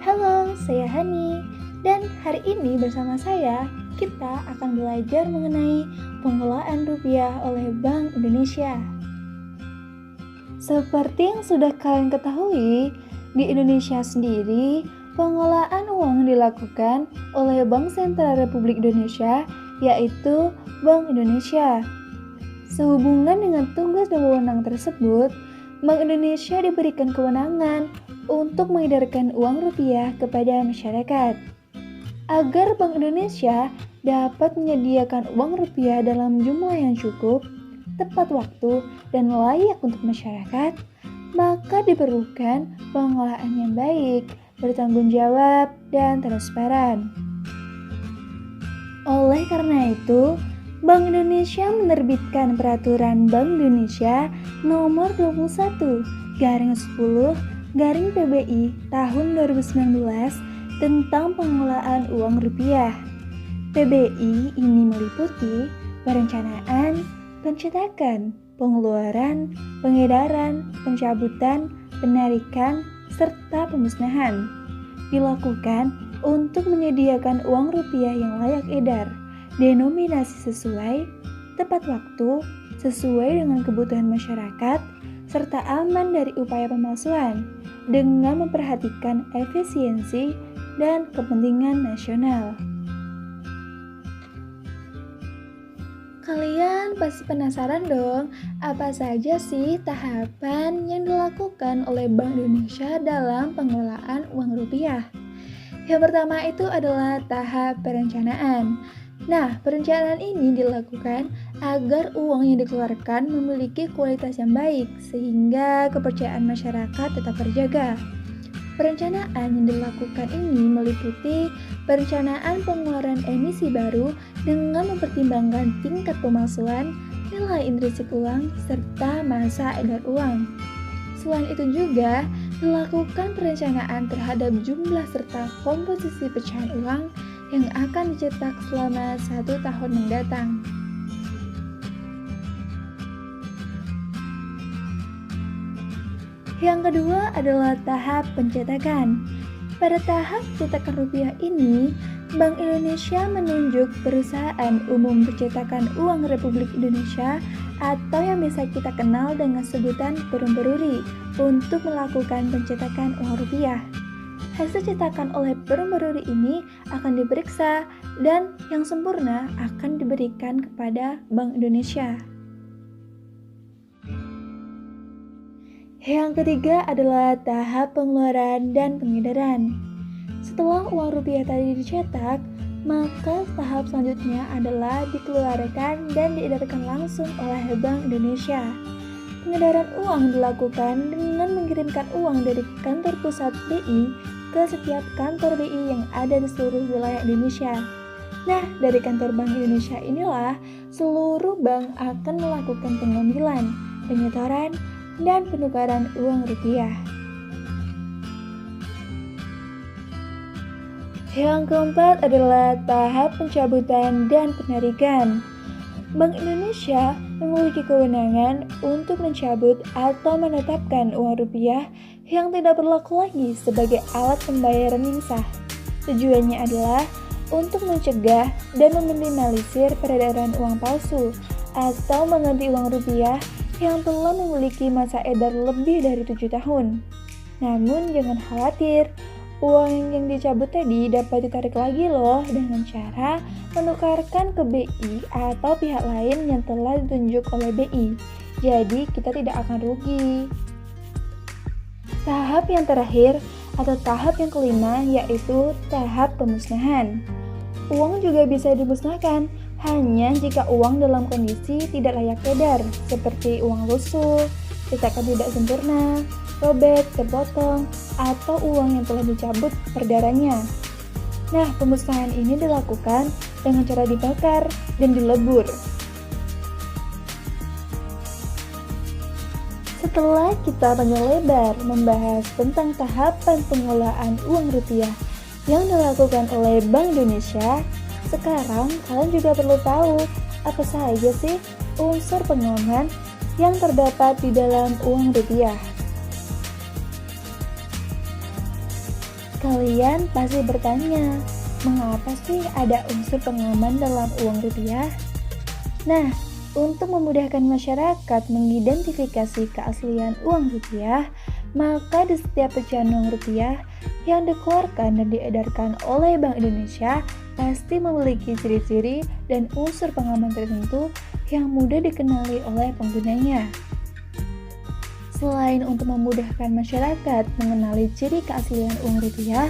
Halo, saya Hani, dan hari ini bersama saya kita akan belajar mengenai pengelolaan rupiah oleh Bank Indonesia. Seperti yang sudah kalian ketahui, di Indonesia sendiri pengelolaan uang dilakukan oleh Bank Sentral Republik Indonesia, yaitu Bank Indonesia. Sehubungan dengan tugas dan wewenang tersebut, Bank Indonesia diberikan kewenangan untuk mengedarkan uang rupiah kepada masyarakat. Agar Bank Indonesia dapat menyediakan uang rupiah dalam jumlah yang cukup, tepat waktu, dan layak untuk masyarakat, maka diperlukan pengelolaan yang baik, bertanggung jawab, dan transparan. Oleh karena itu, Bank Indonesia menerbitkan Peraturan Bank Indonesia Nomor 21/10/PBI tahun 2019 tentang pengelolaan uang rupiah. PBI ini meliputi perencanaan, pencetakan, pengeluaran, pengedaran, pencabutan, penarikan, serta pemusnahan. Dilakukan untuk menyediakan uang rupiah yang layak edar, denominasi sesuai, tepat waktu, sesuai dengan kebutuhan masyarakat, serta aman dari upaya pemalsuan, dengan memperhatikan efisiensi dan kepentingan nasional. Kalian pasti penasaran dong, apa saja sih tahapan yang dilakukan oleh Bank Indonesia dalam pengelolaan uang rupiah? Yang pertama itu adalah tahap perencanaan. Nah, perencanaan ini dilakukan agar uang yang dikeluarkan memiliki kualitas yang baik sehingga kepercayaan masyarakat tetap terjaga. Perencanaan yang dilakukan ini meliputi perencanaan pengeluaran emisi baru dengan mempertimbangkan tingkat pemalsuan, nilai intrinsik uang, serta masa edar uang. Selain itu juga dilakukan perencanaan terhadap jumlah serta komposisi pecahan uang yang akan dicetak selama 1 tahun mendatang. Yang kedua adalah tahap pencetakan. Pada tahap pencetakan rupiah ini, Bank Indonesia menunjuk Perusahaan Umum Percetakan Uang Republik Indonesia atau yang bisa kita kenal dengan sebutan Perum Peruri untuk melakukan pencetakan uang rupiah. Hasil cetakan oleh Perum Peruri ini akan diperiksa dan yang sempurna akan diberikan kepada Bank Indonesia. Yang ketiga adalah tahap pengeluaran dan pengedaran. Setelah uang rupiah tadi dicetak, maka tahap selanjutnya adalah dikeluarkan dan diedarkan langsung oleh Bank Indonesia. Pengedaran uang dilakukan dengan mengirimkan uang dari kantor pusat BI ke setiap kantor BI yang ada di seluruh wilayah Indonesia. Nah, dari kantor Bank Indonesia inilah seluruh bank akan melakukan pengambilan, penyetoran, dan penukaran uang rupiah. Yang keempat adalah tahap pencabutan dan penarikan. Bank Indonesia memiliki kewenangan untuk mencabut atau menetapkan uang rupiah yang tidak berlaku lagi sebagai alat pembayaran yang sah. Tujuannya adalah untuk mencegah dan meminimalisir peredaran uang palsu atau mengganti uang rupiah yang telah memiliki masa edar lebih dari 7 tahun. Namun jangan khawatir, uang yang dicabut tadi dapat ditarik lagi loh dengan cara menukarkan ke BI atau pihak lain yang telah ditunjuk oleh BI. Jadi kita tidak akan rugi. Tahap yang terakhir atau tahap yang kelima yaitu tahap pemusnahan. Uang juga bisa dimusnahkan hanya jika uang dalam kondisi tidak layak edar, seperti uang lusuh, cetakan tidak sempurna, robek, terpotong, atau uang yang telah dicabut peredarannya. Nah, pemusnahan ini dilakukan dengan cara dibakar dan dilebur. Setelah kita panjang lebar membahas tentang tahapan pengelolaan uang rupiah yang dilakukan oleh Bank Indonesia, sekarang kalian juga perlu tahu apa saja sih unsur pengaman yang terdapat di dalam uang rupiah. Kalian pasti bertanya, mengapa sih ada unsur pengaman dalam uang rupiah? Nah, untuk memudahkan masyarakat mengidentifikasi keaslian uang rupiah, maka di setiap pecahan uang rupiah yang dikeluarkan dan diedarkan oleh Bank Indonesia pasti memiliki ciri-ciri dan unsur pengaman tertentu yang mudah dikenali oleh penggunanya. Selain untuk memudahkan masyarakat mengenali ciri keaslian uang rupiah,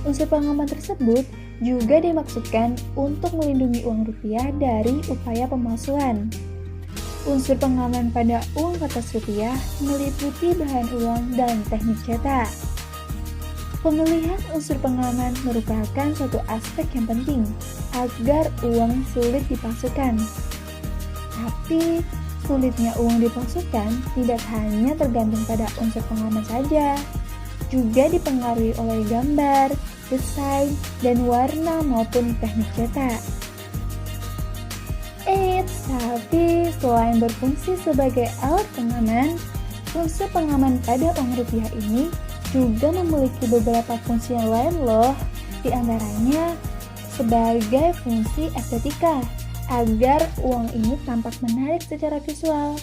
unsur pengaman tersebut juga dimaksudkan untuk melindungi uang rupiah dari upaya pemalsuan. Unsur pengaman pada uang kertas rupiah meliputi bahan uang dan teknik cetak. Pemilihan unsur pengaman merupakan suatu aspek yang penting agar uang sulit dipalsukan. Tapi, sulitnya uang dipalsukan tidak hanya tergantung pada unsur pengaman saja, juga dipengaruhi oleh gambar, desain, dan warna maupun teknik cetak. Tapi selain berfungsi sebagai alat pengaman, unsur pengaman pada uang rupiah ini juga memiliki beberapa fungsi yang lain loh, di antaranya sebagai fungsi estetika, agar uang ini tampak menarik secara visual.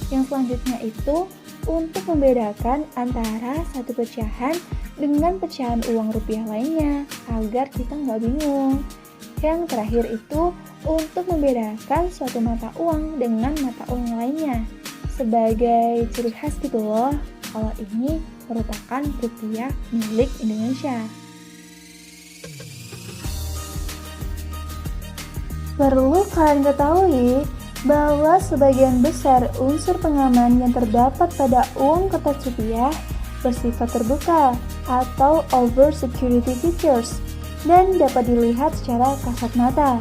Yang selanjutnya itu untuk membedakan antara satu pecahan dengan pecahan uang rupiah lainnya, agar kita nggak bingung. Yang terakhir itu untuk membedakan suatu mata uang dengan mata uang lainnya, sebagai ciri khas gitu loh, kalau ini merupakan rupiah milik Indonesia. Perlu kalian ketahui bahwa sebagian besar unsur pengaman yang terdapat pada uang kertas rupiah bersifat terbuka atau over security features dan dapat dilihat secara kasat mata.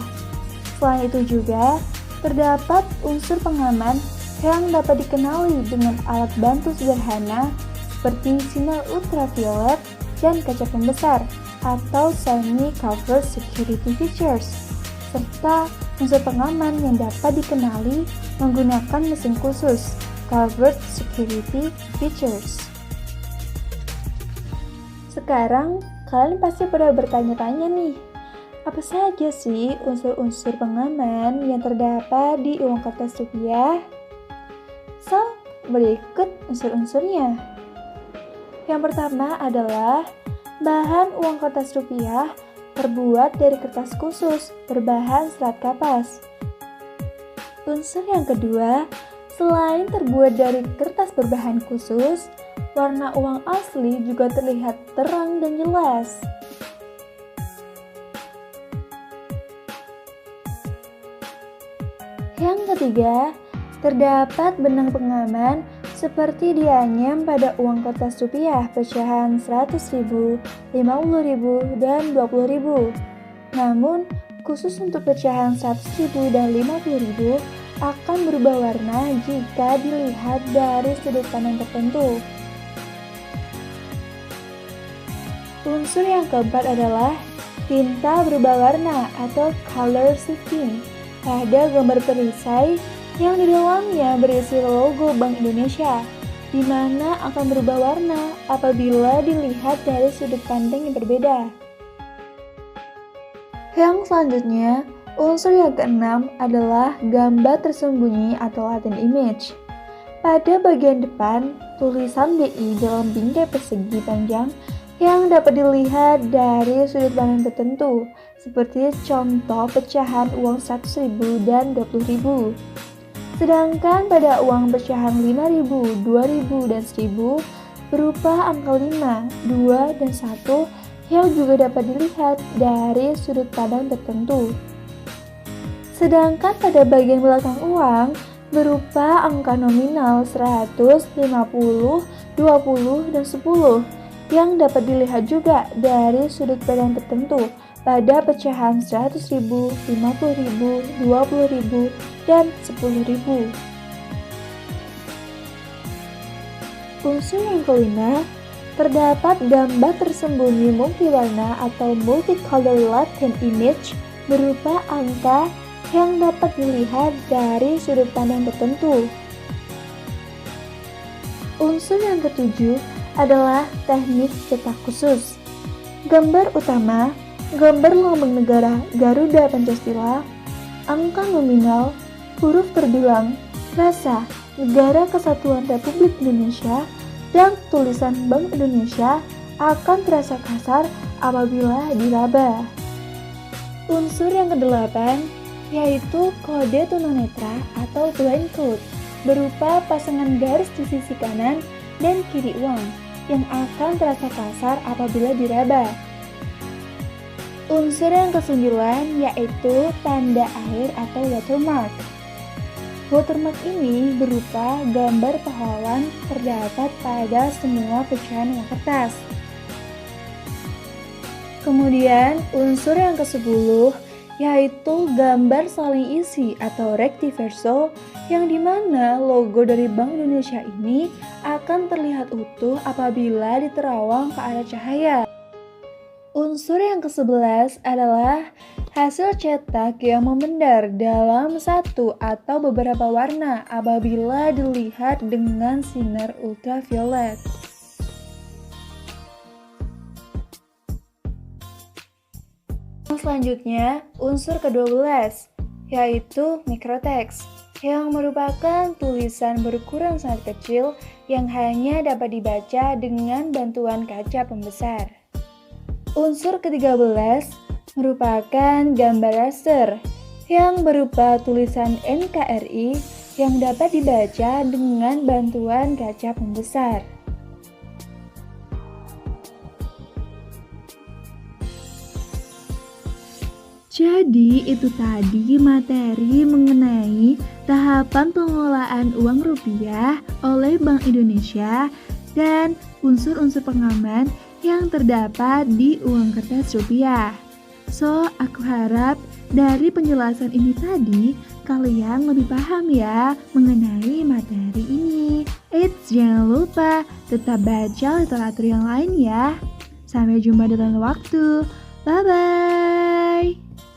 Selain itu juga, terdapat unsur pengaman yang dapat dikenali dengan alat bantu sederhana seperti sinar ultraviolet dan kaca pembesar atau semi-covered security features, serta unsur pengaman yang dapat dikenali menggunakan mesin khusus, covered security features. Sekarang, kalian pasti pada bertanya-tanya nih, apa saja sih unsur-unsur pengaman yang terdapat di uang kertas rupiah? So, berikut unsur-unsurnya. Yang pertama adalah bahan uang kertas rupiah terbuat dari kertas khusus berbahan serat kapas. Unsur yang kedua, selain terbuat dari kertas berbahan khusus, warna uang asli juga terlihat terang dan jelas. Yang ketiga, terdapat benang pengaman seperti dianyam pada uang kertas rupiah pecahan 100.000, 50.000, dan 20.000. Namun, khusus untuk pecahan 100.000 dan 50.000 akan berubah warna jika dilihat dari sudut pandang tertentu. Unsur yang keempat adalah tinta berubah warna atau color shifting pada gambar perisai yang di dalamnya berisi logo Bank Indonesia, di mana akan berubah warna apabila dilihat dari sudut pandang yang berbeda. Yang selanjutnya, unsur yang keenam adalah gambar tersembunyi atau latent image. Pada bagian depan, tulisan BI dalam bingkai persegi panjang yang dapat dilihat dari sudut pandang tertentu, seperti contoh pecahan uang 100.000 dan 20.000. Sedangkan pada uang pecahan 5.000, 2.000, dan 1.000 berupa angka 5, 2, dan 1 yang juga dapat dilihat dari sudut pandang tertentu. Sedangkan pada bagian belakang uang berupa angka nominal 100, 50, 20, dan 10 yang dapat dilihat juga dari sudut pandang tertentu pada pecahan 100.000, 50.000, 20.000, dan 10.000. Unsur yang kelima, terdapat gambar tersembunyi multiwarna atau multicolor latent image berupa angka yang dapat dilihat dari sudut pandang tertentu. Unsur yang ketujuh adalah teknik cetak khusus. Gambar utama, gambar lambang negara Garuda Pancasila, angka nominal, huruf terbilang, rasa, Negara Kesatuan Republik Indonesia, dan tulisan Bank Indonesia akan terasa kasar apabila diraba. Unsur yang kedelapan yaitu kode tunanetra atau blind code berupa pasangan garis di sisi kanan dan kiri uang yang akan terasa kasar apabila diraba. Unsur yang kesembilan yaitu tanda air atau watermark. Watermark ini berupa gambar pahlawan terdapat pada semua pecahan uang kertas. Kemudian unsur yang ke-10 yaitu gambar saling isi atau rectiverso yang dimana logo dari Bank Indonesia ini akan terlihat utuh apabila diterawang ke arah cahaya. Unsur yang ke-11 adalah hasil cetak yang memendar dalam satu atau beberapa warna apabila dilihat dengan sinar ultraviolet. Selanjutnya, unsur ke-12 yaitu mikroteks yang merupakan tulisan berukuran sangat kecil yang hanya dapat dibaca dengan bantuan kaca pembesar. Unsur ke-13 merupakan gambar raster yang berupa tulisan NKRI yang dapat dibaca dengan bantuan kaca pembesar. Jadi itu tadi materi mengenai tahapan pengelolaan uang rupiah oleh Bank Indonesia dan unsur-unsur pengaman yang terdapat di uang kertas rupiah. So, aku harap dari penjelasan ini tadi kalian lebih paham ya mengenai materi ini. Jangan lupa tetap baca literatur yang lain ya. Sampai jumpa di lain waktu. Bye-bye.